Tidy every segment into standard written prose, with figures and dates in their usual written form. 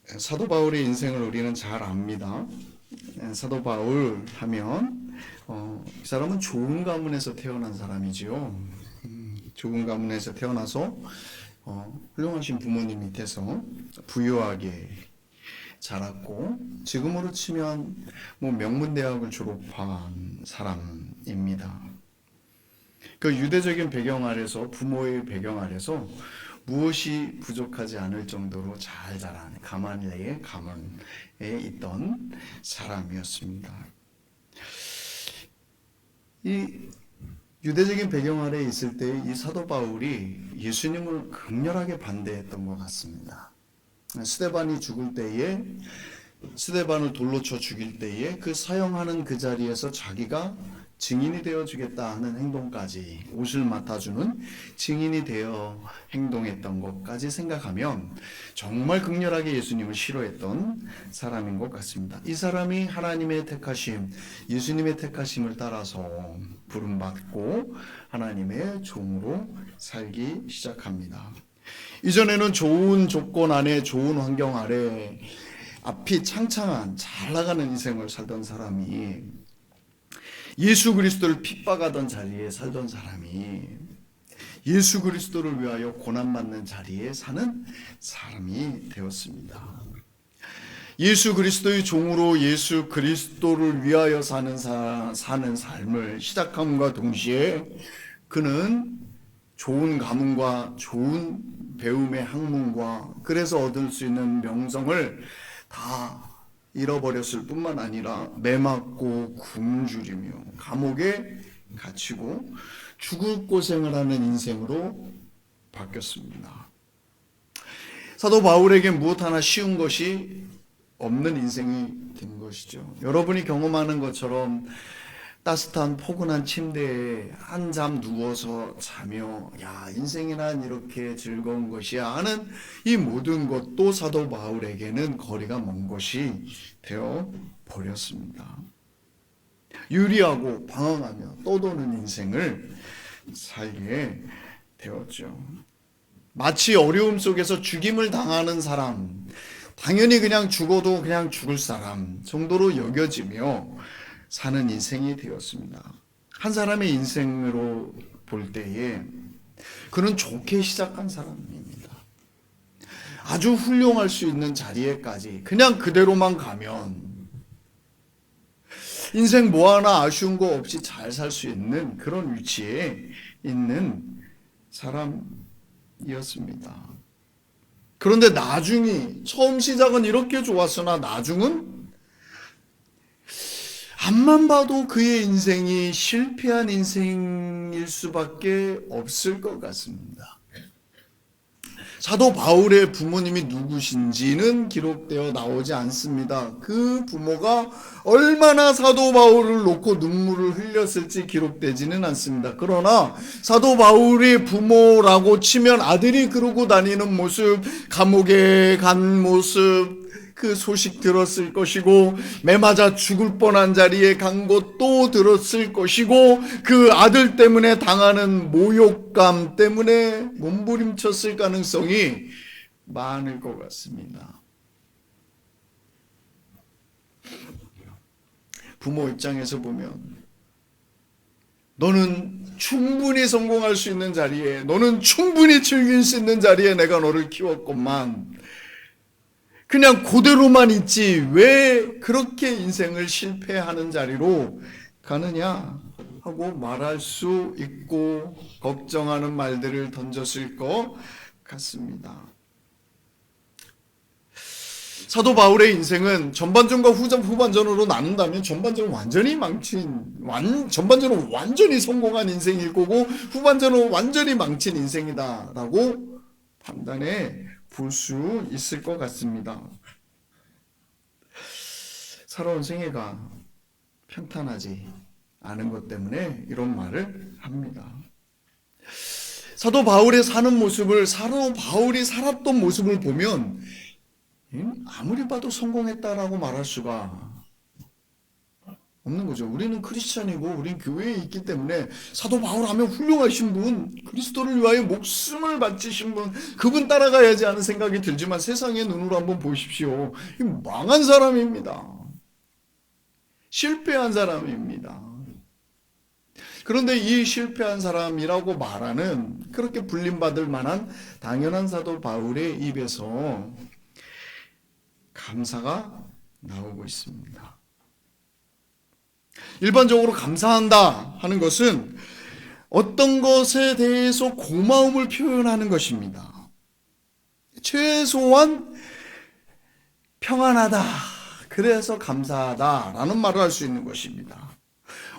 사도 바울의 인생을 우리는 잘 압니다. 사도 바울 하면 이 사람은 좋은 가문에서 태어난 사람이지요. 좋은 가문에서 태어나서 훌륭하신 부모님 밑에서 부유하게 자랐고, 지금으로 치면 명문대학을 졸업한 사람입니다. 그 유대적인 배경 아래서, 부모의 배경 아래서 무엇이 부족하지 않을 정도로 잘 자란 가말리엘의 가문에 있던 사람이었습니다. 이 유대적인 배경 아래에 있을 때 이 사도 바울이 예수님을 극렬하게 반대했던 것 같습니다. 스데반이 죽을 때에, 스데반을 돌로 쳐 죽일 때에 그 사형하는 그 자리에서 자기가 증인이 되어 주겠다 하는 행동까지, 옷을 맡아주는 증인이 되어 행동했던 것까지 생각하면 정말 극렬하게 예수님을 싫어했던 사람인 것 같습니다. 이 사람이 하나님의 택하심, 예수님의 택하심을 따라서 부름받고 하나님의 종으로 살기 시작합니다. 이전에는 좋은 조건 안에, 좋은 환경 아래 앞이 창창한 잘 나가는 인생을 살던 사람이, 예수 그리스도를 핍박하던 자리에 살던 사람이 예수 그리스도를 위하여 고난받는 자리에 사는 사람이 되었습니다. 예수 그리스도의 종으로 예수 그리스도를 위하여 사는 삶을 시작함과 동시에 그는 좋은 가문과 좋은 배움의 학문과 그래서 얻을 수 있는 명성을 다 잃어버렸을 뿐만 아니라 매맞고 굶주리며 감옥에 갇히고 죽을 고생을 하는 인생으로 바뀌었습니다. 사도 바울에게 무엇 하나 쉬운 것이 없는 인생이 된 것이죠. 여러분이 경험하는 것처럼 따뜻한 포근한 침대에 한잠 누워서 자며 야, 인생이란 이렇게 즐거운 것이야 하는 이 모든 것도 사도 바울에게는 거리가 먼 것이 되어 버렸습니다. 유리하고 방황하며 떠도는 인생을 살게 되었죠. 마치 어려움 속에서 죽임을 당하는 사람, 당연히 그냥 죽어도 그냥 죽을 사람 정도로 여겨지며 사는 인생이 되었습니다. 한 사람의 인생으로 볼 때에 그는 좋게 시작한 사람입니다. 아주 훌륭할 수 있는 자리에까지 그냥 그대로만 가면 인생 뭐 하나 아쉬운 거 없이 잘 살 수 있는 그런 위치에 있는 사람이었습니다. 그런데 나중이, 처음 시작은 이렇게 좋았으나 나중은 앞만 봐도 그의 인생이 실패한 인생일 수밖에 없을 것 같습니다. 사도 바울의 부모님이 누구신지는 기록되어 나오지 않습니다. 그 부모가 얼마나 사도 바울을 놓고 눈물을 흘렸을지 기록되지는 않습니다. 그러나 사도 바울의 부모라고 치면 아들이 그러고 다니는 모습, 감옥에 간 모습, 그 소식 들었을 것이고 매맞아 죽을 뻔한 자리에 간 것도 들었을 것이고 그 아들 때문에 당하는 모욕감 때문에 몸부림쳤을 가능성이 많을 것 같습니다. 부모 입장에서 보면 너는 충분히 성공할 수 있는 자리에, 너는 충분히 즐길 수 있는 자리에 내가 너를 키웠건만 그냥 그대로만 있지 왜 그렇게 인생을 실패하는 자리로 가느냐 하고 말할 수 있고 걱정하는 말들을 던졌을 것 같습니다. 사도 바울의 인생은 전반전과 후반전으로 나눈다면 전반전은 전반전은 완전히 성공한 인생일 거고 후반전은 완전히 망친 인생이다라고 판단해 볼 수 있을 것 같습니다. 살아온 생애가 평탄하지 않은 것 때문에 이런 말을 합니다. 사도 바울의 사는 모습을, 사도 바울이 살았던 모습을 보면 아무리 봐도 성공했다라고 말할 수가 없는 거죠. 우리는 크리스찬이고 우리는 교회에 있기 때문에 사도 바울 하면 훌륭하신 분, 그리스도를 위하여 목숨을 바치신 분, 그분 따라가야지 하는 생각이 들지만 세상의 눈으로 한번 보십시오. 이 망한 사람입니다. 실패한 사람입니다. 그런데 이 실패한 사람이라고 말하는, 그렇게 불림받을 만한 당연한 사도 바울의 입에서 감사가 나오고 있습니다. 일반적으로 감사한다 하는 것은 어떤 것에 대해서 고마움을 표현하는 것입니다. 최소한 평안하다, 그래서 감사하다라는 말을 할 수 있는 것입니다.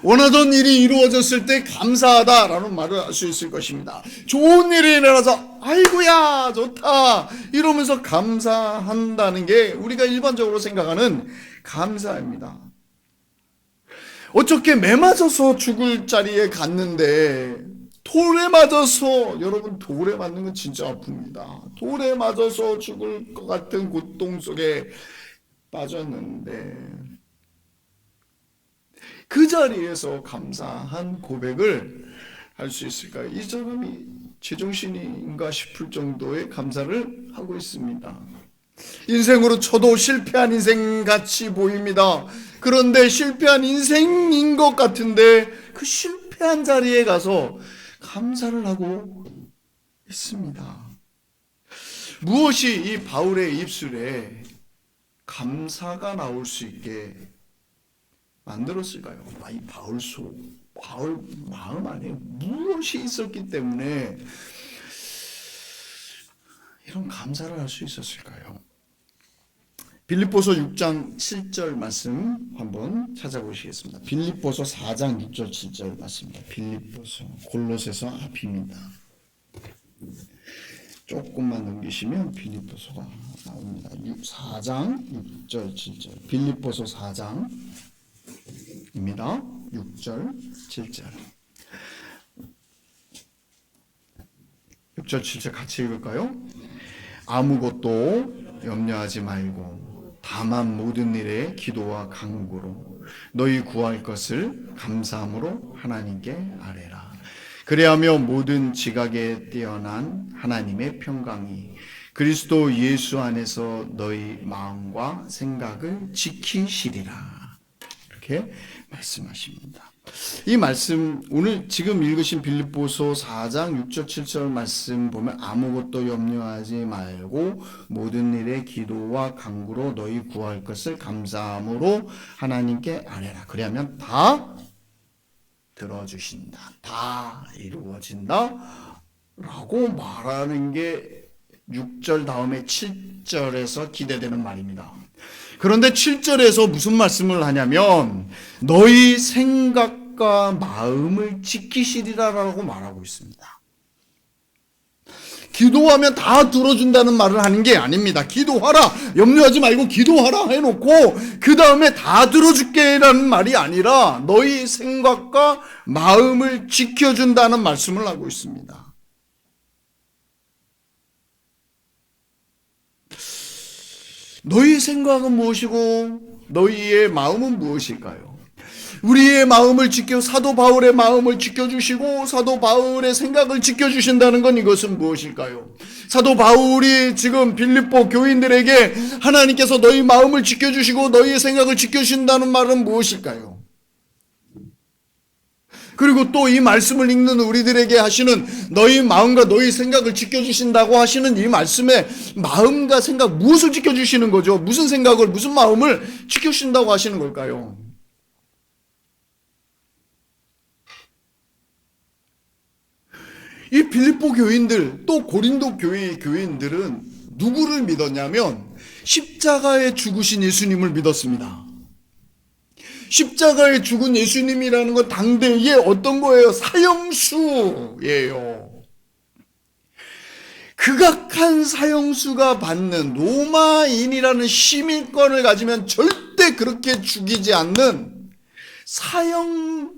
원하던 일이 이루어졌을 때 감사하다라는 말을 할 수 있을 것입니다. 좋은 일이 일어나서 아이고야 좋다 이러면서 감사한다는 게 우리가 일반적으로 생각하는 감사입니다. 어떻게 매 맞아서 죽을 자리에 갔는데 돌에 맞아서, 여러분 돌에 맞는 건 진짜 아픕니다. 돌에 맞아서 죽을 것 같은 고통 속에 빠졌는데 그 자리에서 감사한 고백을 할 수 있을까요? 이 사람이 제정신인가 싶을 정도의 감사를 하고 있습니다. 인생으로 쳐도 실패한 인생같이 보입니다. 그런데 실패한 인생인 것 같은데 그 실패한 자리에 가서 감사를 하고 있습니다. 무엇이 이 바울의 입술에 감사가 나올 수 있게 만들었을까요? 이 바울 마음 안에 무엇이 있었기 때문에 이런 감사를 할 수 있었을까요? 빌립보서 6장 7절 말씀 한번 찾아보시겠습니다. 빌립보서 4장 6절 7절 말씀입니다. 빌립보서, 골로새서 앞입니다. 조금만 넘기시면 빌립보서가 나옵니다. 4장 6절 7절, 빌립보서 4장입니다. 6절 7절, 6절 7절 같이 읽을까요? 아무것도 염려하지 말고 다만 모든 일에 기도와 간구로 너희 구할 것을 감사함으로 하나님께 아뢰라. 그리하며 모든 지각에 뛰어난 하나님의 평강이 그리스도 예수 안에서 너희 마음과 생각을 지키시리라. 이렇게 말씀하십니다. 이 말씀, 오늘 지금 읽으신 빌립보서 4장 6절 7절 말씀 보면 아무것도 염려하지 말고 모든 일에 기도와 간구로 너희 구할 것을 감사함으로 하나님께 아뢰라. 그러면 다 들어주신다, 다 이루어진다 라고 말하는 게 6절 다음에 7절에서 기대되는 말입니다. 그런데 7절에서 무슨 말씀을 하냐면 너희 생각과 마음을 지키시리라라고 말하고 있습니다. 기도하면 다 들어준다는 말을 하는 게 아닙니다. 기도하라, 염려하지 말고 기도하라 해놓고 그 다음에 다 들어줄게라는 말이 아니라 너희 생각과 마음을 지켜준다는 말씀을 하고 있습니다. 너희 생각은 무엇이고 너희의 마음은 무엇일까요? 우리의 마음을 사도 바울의 마음을 지켜주시고 사도 바울의 생각을 지켜주신다는 건 이것은 무엇일까요? 사도 바울이 지금 빌립보 교인들에게 하나님께서 너희 마음을 지켜주시고 너희의 생각을 지켜주신다는 말은 무엇일까요? 그리고 또 이 말씀을 읽는 우리들에게 하시는 너희 마음과 너희 생각을 지켜주신다고 하시는 이 말씀에 마음과 생각, 무엇을 지켜주시는 거죠? 무슨 생각을, 무슨 마음을 지켜주신다고 하시는 걸까요? 이 빌립보 교인들, 또 고린도 교회의 교인들은 누구를 믿었냐면 십자가에 죽으신 예수님을 믿었습니다. 십자가에 죽은 예수님이라는 건 당대에 어떤 거예요? 사형수예요. 극악한 사형수가 받는, 로마인이라는 시민권을 가지면 절대 그렇게 죽이지 않는 사형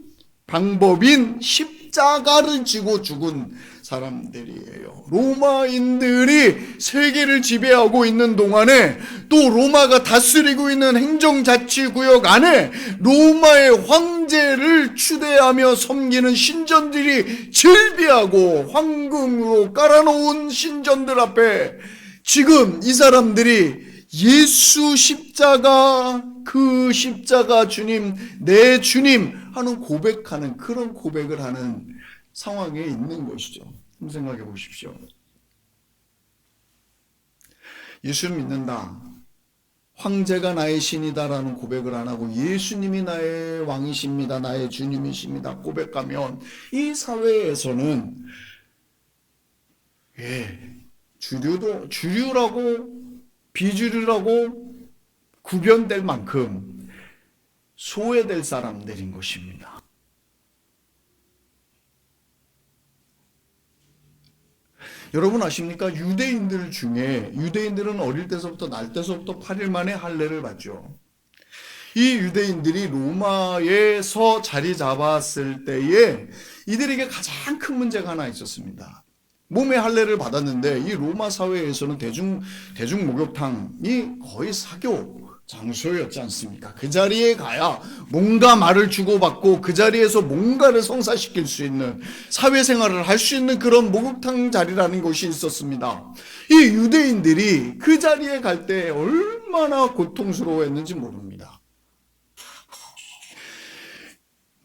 방법인 십자가를 지고 죽은 사람들이에요. 로마인들이 세계를 지배하고 있는 동안에 또 로마가 다스리고 있는 행정자치구역 안에 로마의 황제를 추대하며 섬기는 신전들이 즐비하고 황금으로 깔아놓은 신전들 앞에 지금 이 사람들이 예수 십자가, 그 십자가 주님, 내 주님 하는 고백하는, 그런 고백을 하는 상황에 있는 것이죠. 한번 생각해 보십시오. 예수를 믿는다, 황제가 나의 신이다라는 고백을 안 하고 예수님이 나의 왕이십니다, 나의 주님이십니다 고백하면 이 사회에서는 주류라고 비주류라고 구별될 만큼 소외될 사람들인 것입니다. 여러분 아십니까? 유대인들 중에, 유대인들은 어릴 때서부터, 날 때서부터 8일 만에 할례를 받죠. 이 유대인들이 로마에서 자리 잡았을 때에 이들에게 가장 큰 문제가 하나 있었습니다. 몸의 할례를 받았는데 이 로마 사회에서는 대중 목욕탕이 거의 사교 장소였지 않습니까? 그 자리에 가야 뭔가 말을 주고받고 그 자리에서 뭔가를 성사시킬 수 있는, 사회생활을 할 수 있는 그런 목욕탕 자리라는 곳이 있었습니다. 이 유대인들이 그 자리에 갈 때 얼마나 고통스러워했는지 모릅니다.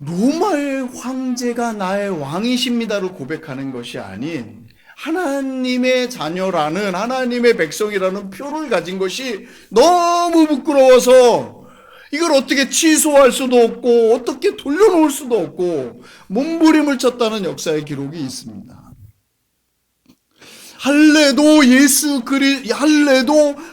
로마의 황제가 나의 왕이십니다를 고백하는 것이 아닌 하나님의 자녀라는, 하나님의 백성이라는 표를 가진 것이 너무 부끄러워서 이걸 어떻게 취소할 수도 없고 어떻게 돌려놓을 수도 없고 몸부림을 쳤다는 역사의 기록이 있습니다. 할례도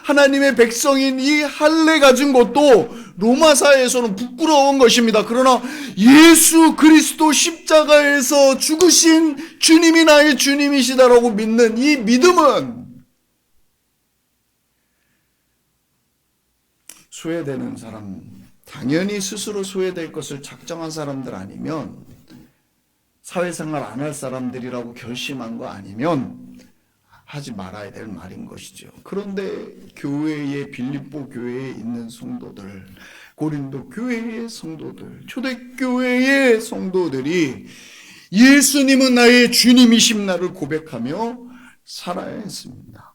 하나님의 백성인 이 할례 가진 것도 로마 사회에서는 부끄러운 것입니다. 그러나 예수 그리스도 십자가에서 죽으신 주님이 나의 주님이시다라고 믿는 이 믿음은 소외되는 사람, 당연히 스스로 소외될 것을 작정한 사람들 아니면, 사회생활 안 할 사람들이라고 결심한 거 아니면 하지 말아야 될 말인 것이죠. 그런데 교회에, 빌립보 교회에 있는 성도들, 고린도 교회의 성도들, 초대교회의 성도들이 예수님은 나의 주님이십나를 고백하며 살아야 했습니다.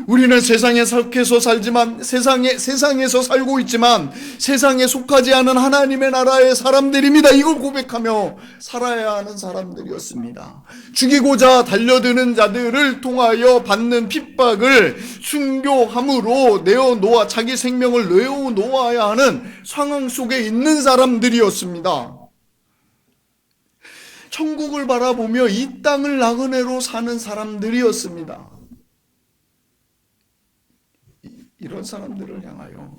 우리는 세상에 속해서 살지만, 세상에서 살고 있지만 세상에 속하지 않은 하나님의 나라의 사람들입니다. 이걸 고백하며 살아야 하는 사람들이었습니다. 죽이고자 달려드는 자들을 통하여 받는 핍박을 순교함으로 자기 생명을 내어놓아야 하는 상황 속에 있는 사람들이었습니다. 천국을 바라보며 이 땅을 나그네로 사는 사람들이었습니다. 이런 사람들을 향하여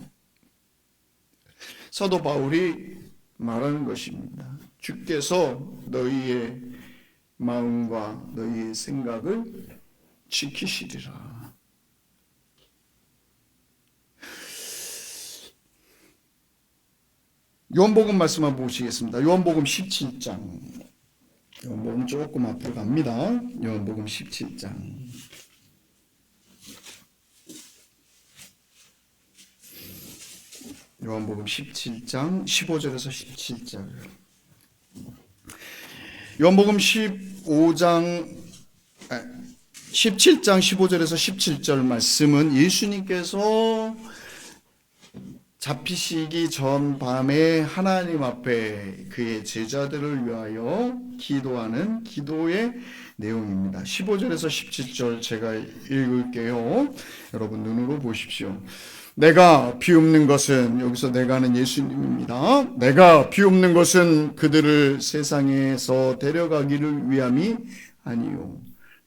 사도 바울이 말하는 것입니다. 주께서 너희의 마음과 너희의 생각을 지키시리라. 요한복음 말씀 한번 보시겠습니다. 요한복음 17장. 요한복음 조금 앞으로 갑니다. 요한복음 17장. 요한복음 17장 15절에서 17절. 요한복음 17장 15절에서 17절 말씀은 예수님께서 잡히시기 전 밤에 하나님 앞에 그의 제자들을 위하여 기도하는 기도의 내용입니다. 15절에서 17절 제가 읽을게요. 여러분 눈으로 보십시오. 내가 비웃는 것은, 여기서 내가는 예수님입니다. 내가 비웃는 것은 그들을 세상에서 데려가기를 위함이 아니요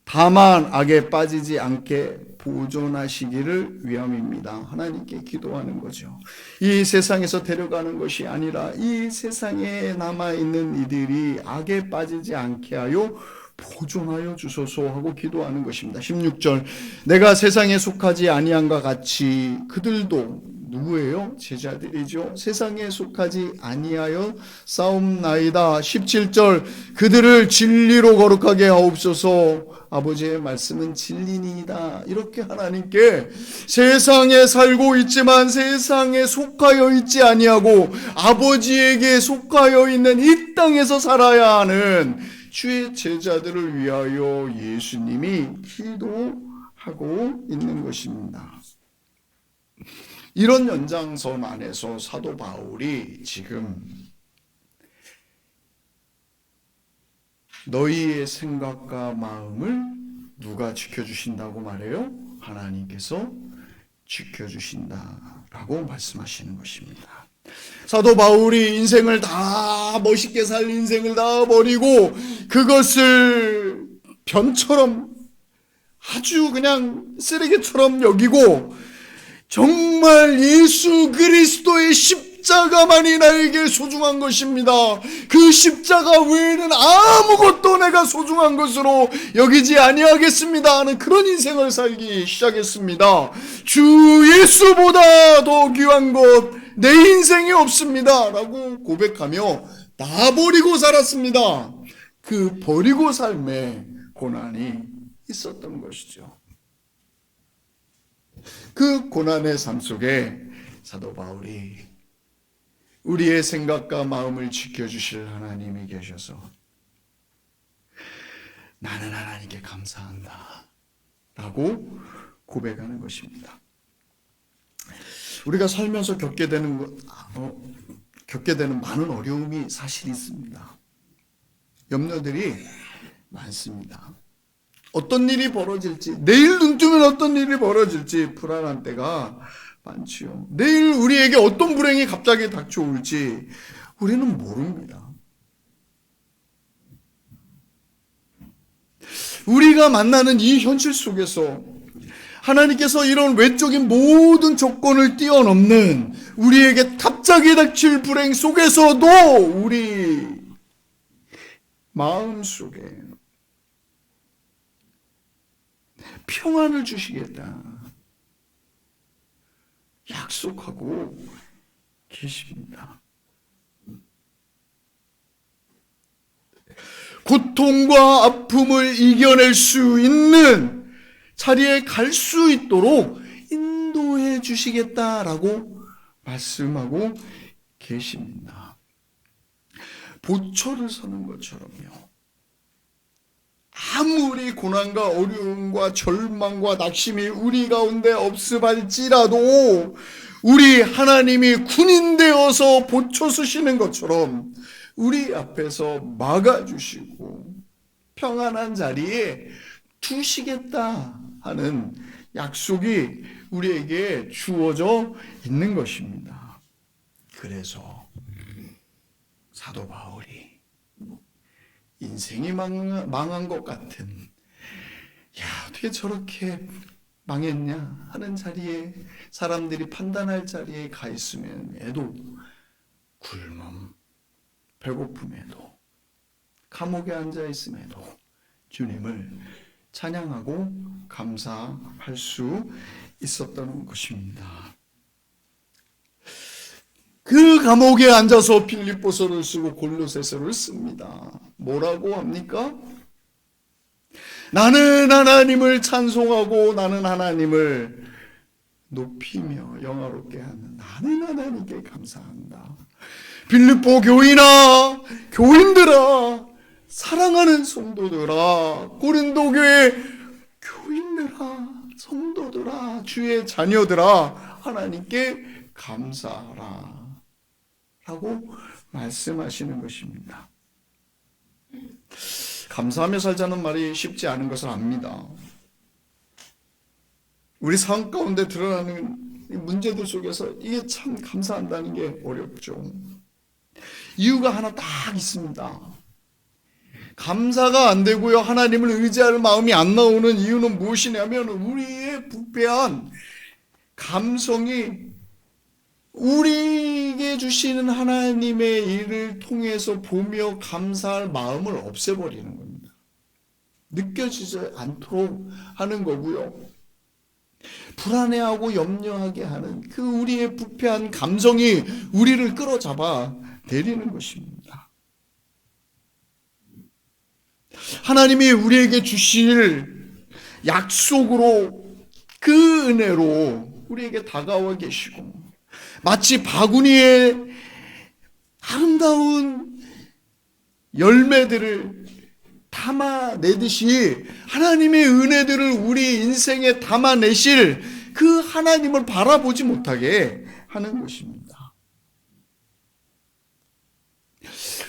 다만 악에 빠지지 않게 보존하시기를 위함입니다. 하나님께 기도하는 거죠. 이 세상에서 데려가는 것이 아니라 이 세상에 남아있는 이들이 악에 빠지지 않게 하여 보존하여 주소서 하고 기도하는 것입니다. 16절. 내가 세상에 속하지 아니함과 같이 그들도 누구예요? 제자들이죠. 세상에 속하지 아니하여 싸움나이다. 17절 그들을 진리로 거룩하게 하옵소서. 아버지의 말씀은 진리니이다. 이렇게 하나님께 세상에 살고 있지만 세상에 속하여 있지 아니하고 아버지에게 속하여 있는 이 땅에서 살아야 하는 주의 제자들을 위하여 예수님이 기도하고 있는 것입니다. 이런 연장선 안에서 사도 바울이 지금 너희의 생각과 마음을 누가 지켜주신다고 말해요? 하나님께서 지켜주신다라고 말씀하시는 것입니다. 사도 바울이 인생을 다 멋있게 살 인생을 다 버리고 그것을 변처럼 아주 그냥 쓰레기처럼 여기고 정말 예수 그리스도의 십자가만이 나에게 소중한 것입니다. 그 십자가 외에는 아무것도 내가 소중한 것으로 여기지 아니하겠습니다 하는 그런 인생을 살기 시작했습니다. 주 예수보다 더 귀한 것 내 인생이 없습니다 라고 고백하며 다 버리고 살았습니다. 그 버리고 삶에 고난이 있었던 것이죠. 그 고난의 삶 속에 사도 바울이 우리의 생각과 마음을 지켜주실 하나님이 계셔서 나는 하나님께 감사한다 라고 고백하는 것입니다. 우리가 살면서 겪게 되는 많은 어려움이 사실 있습니다. 염려들이 많습니다. 어떤 일이 벌어질지, 내일 눈 뜨면 어떤 일이 벌어질지 불안한 때가 많지요. 내일 우리에게 어떤 불행이 갑자기 닥쳐올지 우리는 모릅니다. 우리가 만나는 이 현실 속에서 하나님께서 이런 외적인 모든 조건을 뛰어넘는 우리에게 갑자기 닥칠 불행 속에서도 우리 마음 속에 평안을 주시겠다 약속하고 계십니다. 고통과 아픔을 이겨낼 수 있는 자리에 갈 수 있도록 인도해 주시겠다라고 말씀하고 계십니다. 보초를 서는 것처럼요. 아무리 고난과 어려움과 절망과 낙심이 우리 가운데 없을지라도 우리 하나님이 군인 되어서 보초 서시는 것처럼 우리 앞에서 막아주시고 평안한 자리에 두시겠다 하는 약속이 우리에게 주어져 있는 것입니다. 그래서 사도 바울이 인생이 망한 것 같은 어떻게 저렇게 망했냐 하는 자리에 사람들이 판단할 자리에 가 있음에도 굶음, 배고픔에도 감옥에 앉아 있음에도 주님을 찬양하고 감사할 수 있었던 것입니다. 그 감옥에 앉아서 빌립보서를 쓰고 골로새서를 씁니다. 뭐라고 합니까? 나는 하나님을 찬송하고 나는 하나님을 높이며 영화롭게 하는 나는 하나님께 감사한다. 빌립보 교인아, 교인들아, 사랑하는 성도들아, 고린도 교회 교인들아, 성도들아, 주의 자녀들아, 하나님께 감사하라 라고 말씀하시는 것입니다. 감사하며 살자는 말이 쉽지 않은 것을 압니다. 우리 삶 가운데 드러나는 문제들 속에서 이게 참 감사한다는 게 어렵죠. 이유가 하나 딱 있습니다. 감사가 안 되고요, 하나님을 의지할 마음이 안 나오는 이유는 무엇이냐면 우리의 부패한 감성이 우리에게 주시는 하나님의 일을 통해서 보며 감사할 마음을 없애버리는 겁니다. 느껴지지 않도록 하는 거고요. 불안해하고 염려하게 하는 그 우리의 부패한 감성이 우리를 끌어잡아 내리는 것입니다. 하나님이 우리에게 주실 약속으로 그 은혜로 우리에게 다가와 계시고 마치 바구니에 아름다운 열매들을 담아내듯이 하나님의 은혜들을 우리 인생에 담아내실 그 하나님을 바라보지 못하게 하는 것입니다.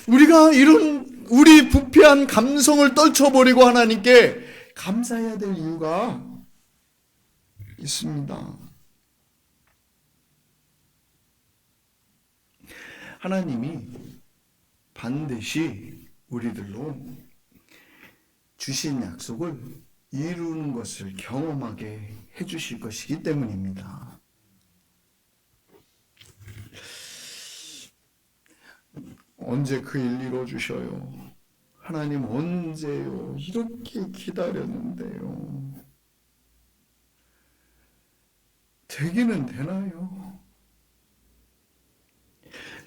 우리가 이런 우리 부패한 감성을 떨쳐버리고 하나님께 감사해야 될 이유가 있습니다. 하나님이 반드시 우리들로 주신 약속을 이루는 것을 경험하게 해주실 것이기 때문입니다. 언제 그 일 이루어주셔요? 하나님 언제요? 이렇게 기다렸는데요. 되기는 되나요?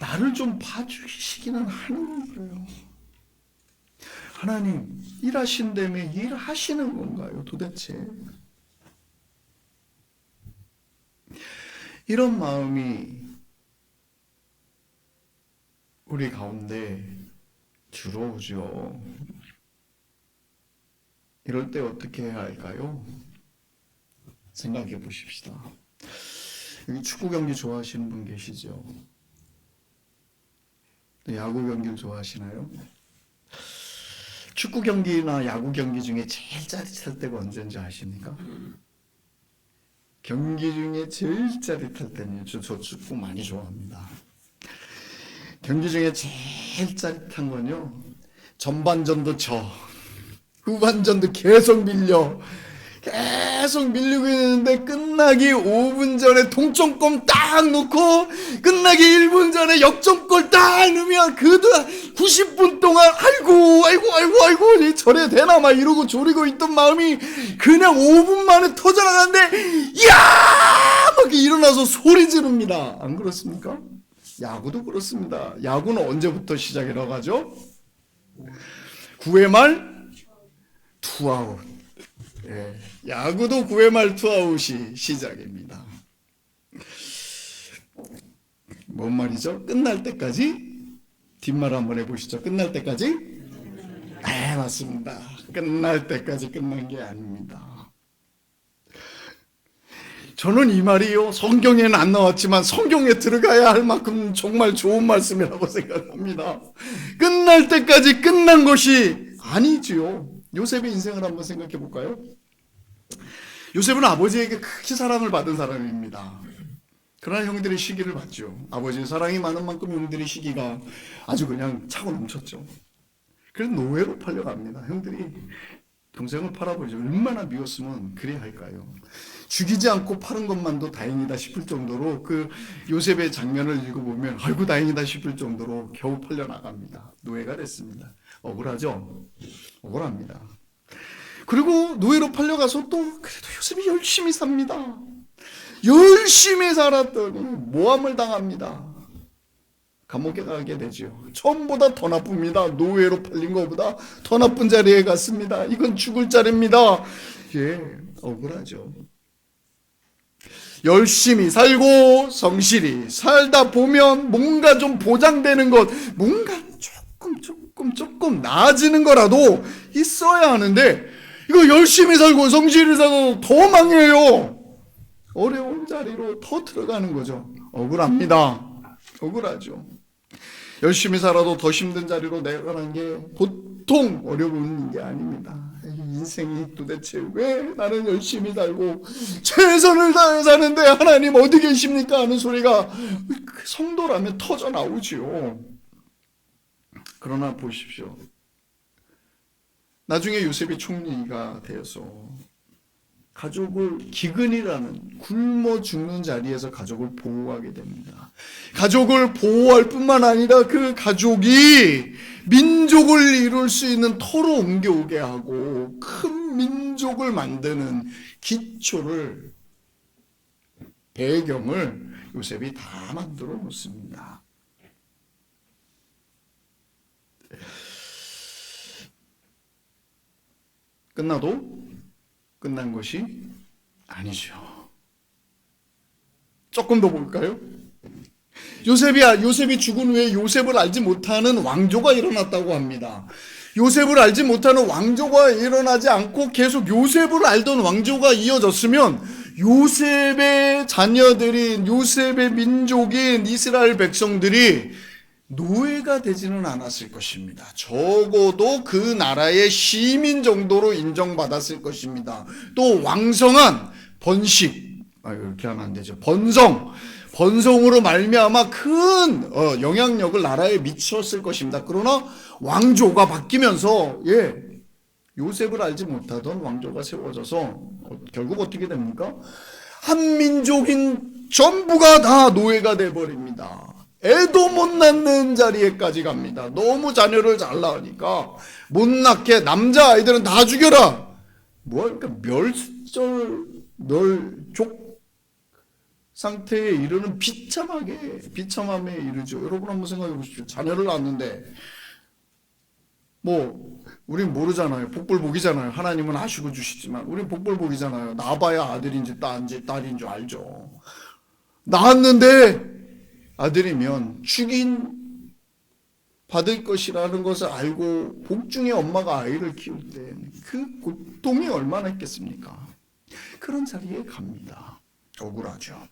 나를 좀 봐주시기는 하는 거예요. 하나님 일하신다며 일하시는 건가요 도대체? 이런 마음이 우리 가운데 들어오죠. 이럴 때 어떻게 해야 할까요? 생각해 보십시다. 여기 축구 경기 좋아하시는 분 계시죠? 야구 경기를 좋아하시나요? 축구 경기나 야구 경기 중에 제일 짜릿할 때가 언제인지 아십니까? 경기 중에 제일 짜릿할 때는 저 축구 많이 좋아합니다. 경기 중에 제일 짜릿한 건요, 전반전도 후반전도 계속 밀리고 있는데 끝나기 5분 전에 동점골 딱 넣고 끝나기 1분 전에 역전골 딱 넣으면 그 90분 동안 아이고 저래 되나 막 이러고 조리고 있던 마음이 그냥 5분 만에 터져나가는데 이야 막 일어나서 소리 지릅니다. 안 그렇습니까? 야구도 그렇습니다. 야구는 언제부터 시작이라고 하죠? 9회 말 투아웃. 예, 야구도 9회 말 투아웃이 시작입니다. 뭔 말이죠? 끝날 때까지 뒷말 한번 해보시죠. 끝날 때까지? 네, 맞습니다. 끝날 때까지 끝난 게 아닙니다. 저는 이 말이요, 성경에는 안 나왔지만 성경에 들어가야 할 만큼 정말 좋은 말씀이라고 생각합니다. 끝날 때까지 끝난 것이 아니지요. 요셉의 인생을 한번 생각해 볼까요? 요셉은 아버지에게 크게 사랑을 받은 사람입니다. 그러나 형들의 시기를 봤죠. 아버지의 사랑이 많은 만큼 형들의 시기가 아주 그냥 차고 넘쳤죠. 그래서 노예로 팔려갑니다. 형들이 동생을 팔아버리죠. 얼마나 미웠으면 그래야 할까요? 죽이지 않고 파는 것만도 다행이다 싶을 정도로 그 요셉의 장면을 읽어보면 아이고 다행이다 싶을 정도로 겨우 팔려나갑니다. 노예가 됐습니다. 억울하죠? 억울합니다. 그리고 노예로 팔려가서 또 그래도 요셉이 열심히 삽니다. 열심히 살았더니 모함을 당합니다. 감옥에 가게 되죠. 처음보다 더 나쁩니다. 노예로 팔린 것보다 더 나쁜 자리에 갔습니다. 이건 죽을 자리입니다. 예, 억울하죠. 열심히 살고 성실히 살다 보면 뭔가 좀 보장되는 것, 뭔가 조금 나아지는 거라도 있어야 하는데 이거 열심히 살고 성실히 살고 더 망해요. 어려운 자리로 더 들어가는 거죠. 억울합니다. 억울하죠. 열심히 살아도 더 힘든 자리로 내려가는 게 보통 어려운 게 아닙니다. 인생이 도대체 왜 나는 열심히 살고 최선을 다해 사는데 하나님 어디 계십니까? 하는 소리가 성도라면 터져 나오지요. 그러나 보십시오. 나중에 요셉이 총리가 되어서 가족을 기근이라는 굶어 죽는 자리에서 가족을 보호하게 됩니다. 가족을 보호할 뿐만 아니라 그 가족이 민족을 이룰 수 있는 터로 옮겨오게 하고 큰 민족을 만드는 기초를 배경을 요셉이 다 만들어 놓습니다. 끝나도 끝난 것이 아니죠. 조금 더 볼까요? 요셉이 죽은 후에 요셉을 알지 못하는 왕조가 일어났다고 합니다. 요셉을 알지 못하는 왕조가 일어나지 않고 계속 요셉을 알던 왕조가 이어졌으면 요셉의 자녀들인 요셉의 민족인 이스라엘 백성들이 노예가 되지는 않았을 것입니다. 적어도 그 나라의 시민 정도로 인정받았을 것입니다. 또 왕성한 번식, 이렇게 하면 안 되죠. 번성으로 말미암아 큰 영향력을 나라에 미쳤을 것입니다. 그러나 왕조가 바뀌면서 요셉을 알지 못하던 왕조가 세워져서 결국 어떻게 됩니까? 한 민족인 전부가 다 노예가 돼버립니다. 애도 못 낳는 자리에까지 갑니다. 너무 자녀를 잘 낳으니까 못 낳게 남자아이들은 다 죽여라. 그러니까 멸족 상태에 이르는 비참함에 이르죠. 여러분 한번 생각해 보십시오. 자녀를 낳았는데 우린 모르잖아요. 복불복이잖아요. 하나님은 아시고 주시지만 우린 복불복이잖아요. 낳아봐야 아들인지 딸인 줄 알죠. 낳았는데 아들이면 받을 것이라는 것을 알고 복중에 엄마가 아이를 키울 때 그 고통이 얼마나 있겠습니까? 그런 자리에 갑니다. 억울하죠.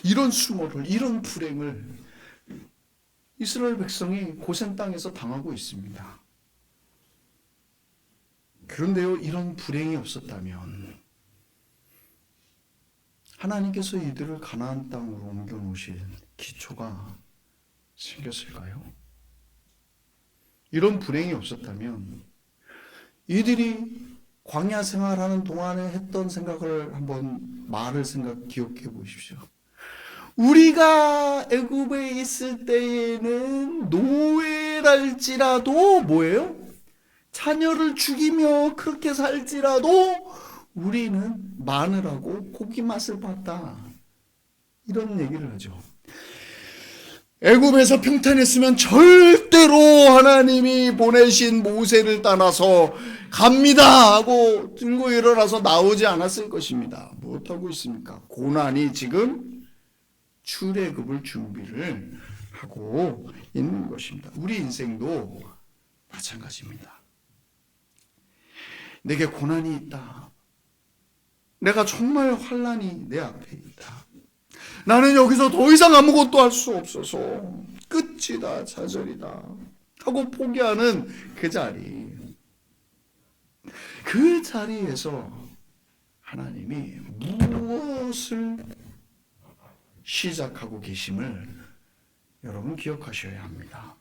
이런 수모를, 이런 불행을 이스라엘 백성이 고센 땅에서 당하고 있습니다. 그런데요, 이런 불행이 없었다면 하나님께서 이들을 가나안 땅으로 옮겨 놓으신 기초가 생겼을까요? 이런 불행이 없었다면 이들이 광야 생활하는 동안에 했던 생각을 기억해 보십시오. 우리가 애굽에 있을 때에는 노예랄지라도 뭐예요? 자녀를 죽이며 그렇게 살지라도 우리는 마늘하고 고기 맛을 봤다. 이런 얘기를 하죠. 애굽에서 평탄했으면 절대로 하나님이 보내신 모세를 따라서 갑니다 하고 들고 일어나서 나오지 않았을 것입니다. 못하고 있습니까? 고난이 지금 출애굽을 준비를 하고 있는 것입니다. 우리 인생도 마찬가지입니다. 내게 고난이 있다. 내가 정말 환난이 내 앞에 있다. 나는 여기서 더 이상 아무것도 할 수 없어서 끝이다, 좌절이다 하고 포기하는 그 자리에서 하나님이 무엇을 시작하고 계심을 여러분 기억하셔야 합니다.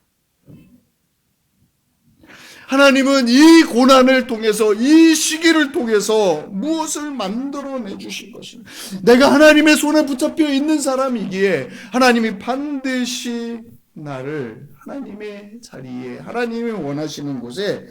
하나님은 이 고난을 통해서, 이 시기를 통해서 무엇을 만들어내 주실 것입니다. 내가 하나님의 손에 붙잡혀 있는 사람이기에 하나님이 반드시 나를 하나님의 자리에, 하나님이 원하시는 곳에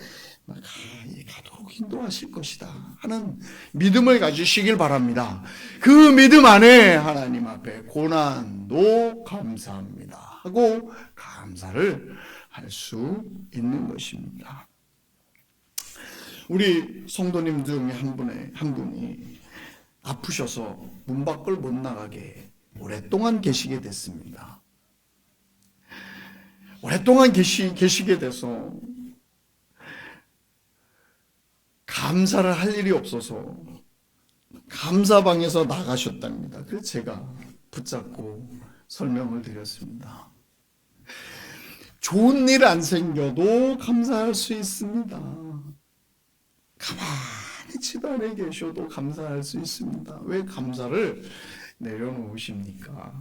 가도록 인도하실 것이다 하는 믿음을 가지시길 바랍니다. 그 믿음 안에 하나님 앞에 고난도 감사합니다 하고 감사를 할 수 있는 것입니다. 우리 성도님 중에 한 분이 아프셔서 문 밖을 못 나가게 오랫동안 계시게 됐습니다. 오랫동안 계시게 돼서 감사를 할 일이 없어서 감사방에서 나가셨답니다. 그래서 제가 붙잡고 설명을 드렸습니다. 좋은 일 안 생겨도 감사할 수 있습니다. 가만히 집안에 계셔도 감사할 수 있습니다. 왜 감사를 내려놓으십니까?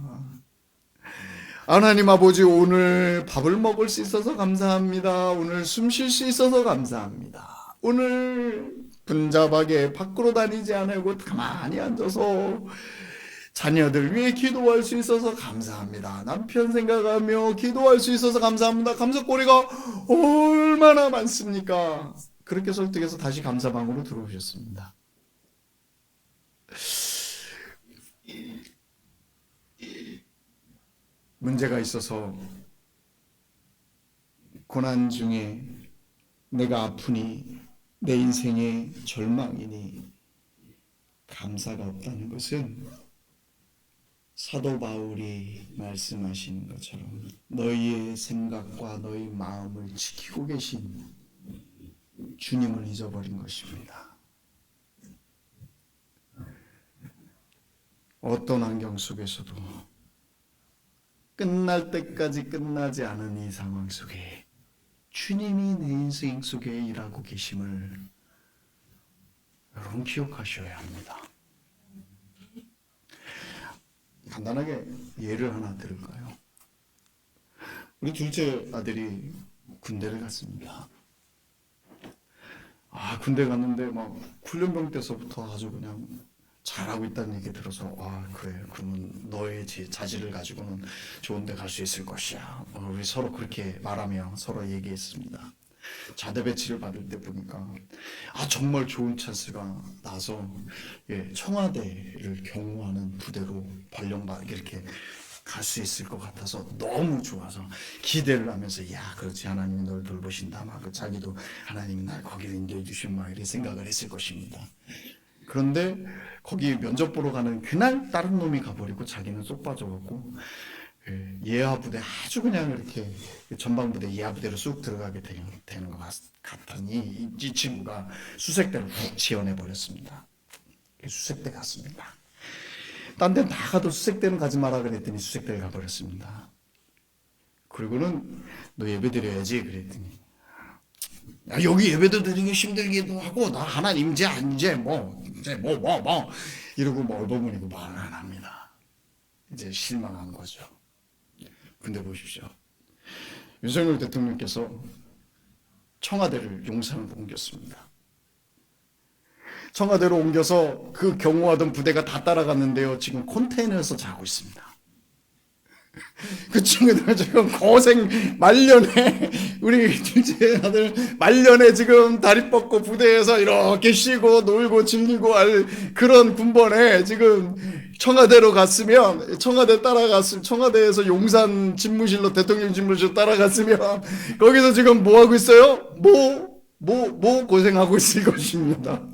하나님 아버지, 오늘 밥을 먹을 수 있어서 감사합니다. 오늘 숨 쉴 수 있어서 감사합니다. 오늘 분잡하게 밖으로 다니지 않고 가만히 앉아서 자녀들 위해 기도할 수 있어서 감사합니다. 남편 생각하며 기도할 수 있어서 감사합니다. 감사거리가 얼마나 많습니까? 그렇게 설득해서 다시 감사방으로 들어오셨습니다. 문제가 있어서 고난 중에 내가 아프니 내 인생의 절망이니 감사가 없다는 것은 사도 바울이 말씀하신 것처럼 너희의 생각과 너희 마음을 지키고 계신 주님을 잊어버린 것입니다. 어떤 환경 속에서도 끝날 때까지 끝나지 않은 이 상황 속에 주님이 내 인생 속에 일하고 계심을 여러분 기억하셔야 합니다. 간단하게 예를 하나 들을까요? 우리 둘째 아들이 군대를 갔습니다. 군대 갔는데 막 훈련병 때서부터 아주 그냥 잘하고 있다는 얘기 들어서 그래, 그러면 너의 자질을 가지고는 좋은 데 갈 수 있을 것이야. 우리 서로 그렇게 말하며 서로 얘기했습니다. 자대 배치를 받을 때 보니까 정말 좋은 찬스가 나서 청와대를 경호하는 부대로 이렇게 갈 수 있을 것 같아서 너무 좋아서 기대를 하면서 그렇지, 하나님이 널 돌보신다 막 자기도 하나님이 날 거기를 인도해 주신 막 이런 생각을 했을 것입니다. 그런데 거기 면접 보러 가는 그날 다른 놈이 가버리고 자기는 쏙 빠져갖고 예하 부대 아주 그냥 이렇게 전방부대 예하 부대로 쑥 들어가게 되는 것 같더니 이 친구가 수색대를 훅 지원해 버렸습니다. 수색대 갔습니다. 딴 데 나가도 수색대는 가지 마라 그랬더니 수색대를 가버렸습니다. 그리고는 너 예배 드려야지 그랬더니 여기 예배도 드리기 힘들기도 하고 나 하나님 이제 뭐 이러고 얼버무리고 말을 안 합니다. 이제 실망한 거죠. 근데 보십시오. 윤석열 대통령께서 청와대를 용산으로 옮겼습니다. 청와대로 옮겨서 그 경호하던 부대가 다 따라갔는데요. 지금 컨테이너에서 자고 있습니다. 그 친구들 지금 고생 말년에 우리 둘째 아들 말년에 지금 다리 뻗고 부대에서 이렇게 쉬고 놀고 즐기고 할 그런 군번에 지금 청와대로 갔으면 청와대에서 용산 집무실로 대통령 집무실로 따라갔으면 거기서 지금 뭐 하고 있어요? 뭐 고생하고 있을 것입니다.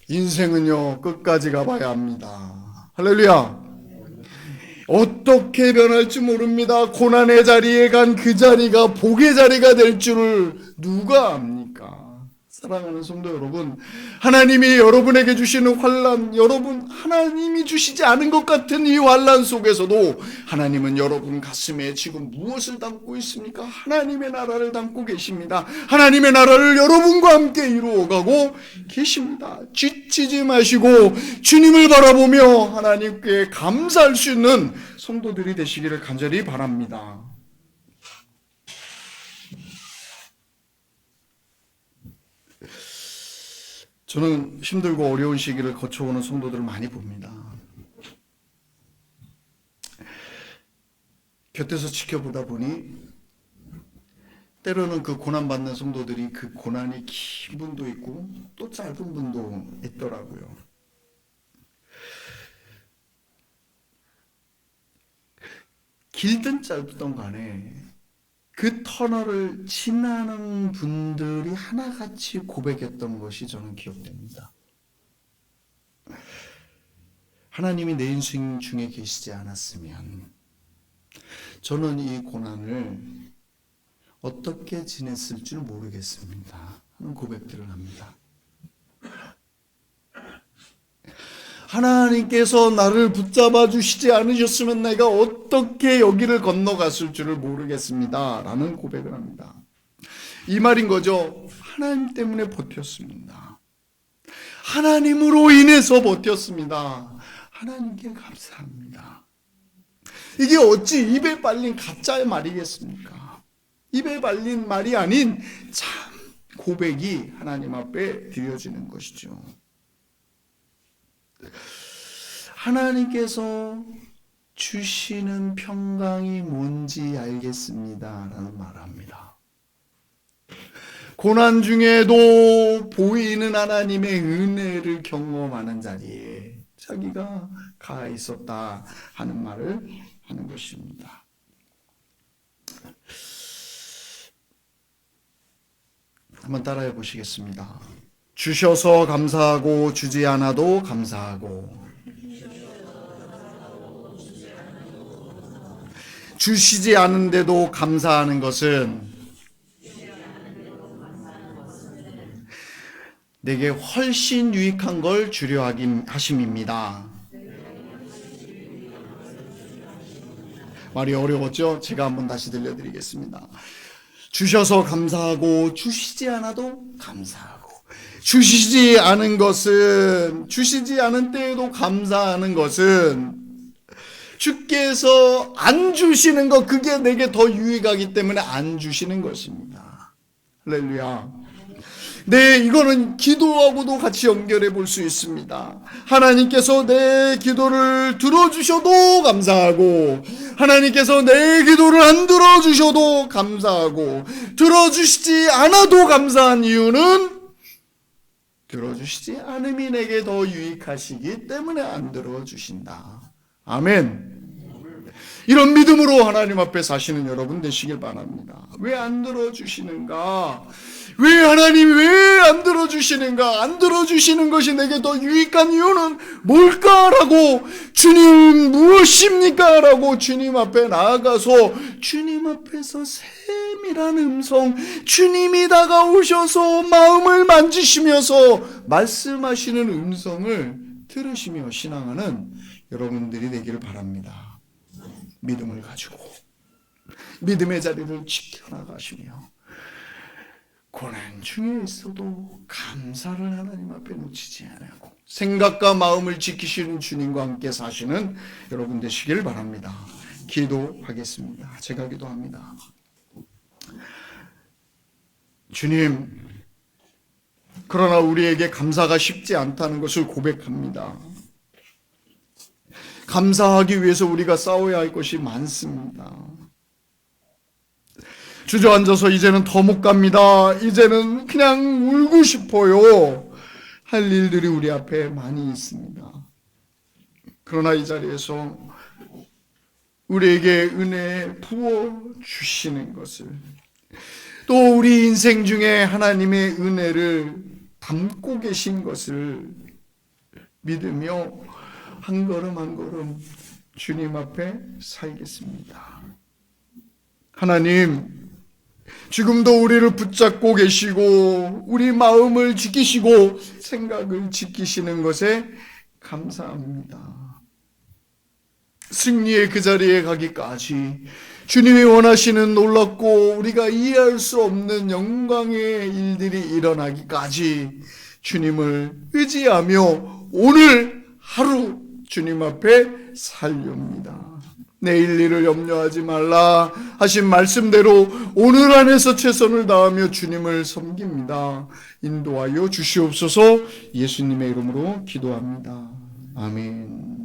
인생은요 끝까지 가봐야 합니다. 할렐루야. 어떻게 변할지 모릅니다. 고난의 자리에 간 그 자리가 복의 자리가 될 줄을 누가 압니까? 사랑하는 성도 여러분, 하나님이 여러분에게 주시는 환난, 여러분 하나님이 주시지 않은 것 같은 이 환난 속에서도 하나님은 여러분 가슴에 지금 무엇을 담고 있습니까? 하나님의 나라를 담고 계십니다. 하나님의 나라를 여러분과 함께 이루어가고 계십니다. 지치지 마시고 주님을 바라보며 하나님께 감사할 수 있는 성도들이 되시기를 간절히 바랍니다. 저는 힘들고 어려운 시기를 거쳐오는 성도들을 많이 봅니다. 곁에서 지켜보다 보니 때로는 그 고난받는 성도들이 그 고난이 긴 분도 있고 또 짧은 분도 있더라고요. 길든 짧든 간에 그 터널을 지나는 분들이 하나같이 고백했던 것이 저는 기억됩니다. 하나님이 내 인생 중에 계시지 않았으면 저는 이 고난을 어떻게 지냈을 줄 모르겠습니다 하는 고백들을 합니다. 하나님께서 나를 붙잡아 주시지 않으셨으면 내가 어떻게 여기를 건너갔을 줄을 모르겠습니다 라는 고백을 합니다. 이 말인 거죠. 하나님 때문에 버텼습니다. 하나님으로 인해서 버텼습니다. 하나님께 감사합니다. 이게 어찌 입에 발린 가짜의 말이겠습니까? 입에 발린 말이 아닌 참 고백이 하나님 앞에 드려지는 것이죠. 하나님께서 주시는 평강이 뭔지 알겠습니다 라는 말을 합니다. 고난 중에도 보이는 하나님의 은혜를 경험하는 자리에 자기가 가 있었다 하는 말을 하는 것입니다. 한번 따라해 보시겠습니다. 주셔서 감사하고 주지 않아도 감사하고, 주시지 않은데도 감사하는 것은 내게 훨씬 유익한 걸 주려 하심입니다. 말이 어려웠죠? 제가 한번 다시 들려드리겠습니다. 주셔서 감사하고 주시지 않아도 감사하고, 주시지 않은 것은, 주시지 않은 때에도 감사하는 것은 주께서 안 주시는 것, 그게 내게 더 유익하기 때문에 안 주시는 것입니다. 할렐루야. 네, 이거는 기도하고도 같이 연결해 볼 수 있습니다. 하나님께서 내 기도를 들어주셔도 감사하고, 하나님께서 내 기도를 안 들어주셔도 감사하고, 들어주시지 않아도 감사한 이유는 들어주시지 않음이 내게 더 유익하시기 때문에 안 들어주신다. 아멘. 이런 믿음으로 하나님 앞에 사시는 여러분 되시길 바랍니다. 왜 안 들어주시는가? 왜 하나님이 왜 안 들어주시는가? 안 들어주시는 것이 내게 더 유익한 이유는 뭘까라고, 주님 무엇입니까? 라고 주님 앞에 나아가서 주님 앞에서 세밀한 음성, 주님이 다가오셔서 마음을 만지시면서 말씀하시는 음성을 들으시며 신앙하는 여러분들이 되기를 바랍니다. 믿음을 가지고 믿음의 자리를 지켜나가시며 고난 중에 있어도 감사를 하나님 앞에 놓치지 않고 생각과 마음을 지키시는 주님과 함께 사시는 여러분 되시길 바랍니다. 기도하겠습니다. 제가 기도합니다. 주님, 그러나 우리에게 감사가 쉽지 않다는 것을 고백합니다. 감사하기 위해서 우리가 싸워야 할 것이 많습니다. 주저앉아서 이제는 더 못 갑니다. 이제는 그냥 울고 싶어요. 할 일들이 우리 앞에 많이 있습니다. 그러나 이 자리에서 우리에게 은혜 부어 주시는 것을, 또 우리 인생 중에 하나님의 은혜를 담고 계신 것을 믿으며 한 걸음 한 걸음 주님 앞에 살겠습니다. 하나님, 지금도 우리를 붙잡고 계시고 우리 마음을 지키시고 생각을 지키시는 것에 감사합니다. 승리의 그 자리에 가기까지 주님이 원하시는 놀랍고 우리가 이해할 수 없는 영광의 일들이 일어나기까지 주님을 의지하며 오늘 하루 주님 앞에 살렵니다. 내일 일을 염려하지 말라 하신 말씀대로 오늘 안에서 최선을 다하며 주님을 섬깁니다. 인도하여 주시옵소서. 예수님의 이름으로 기도합니다. 아멘.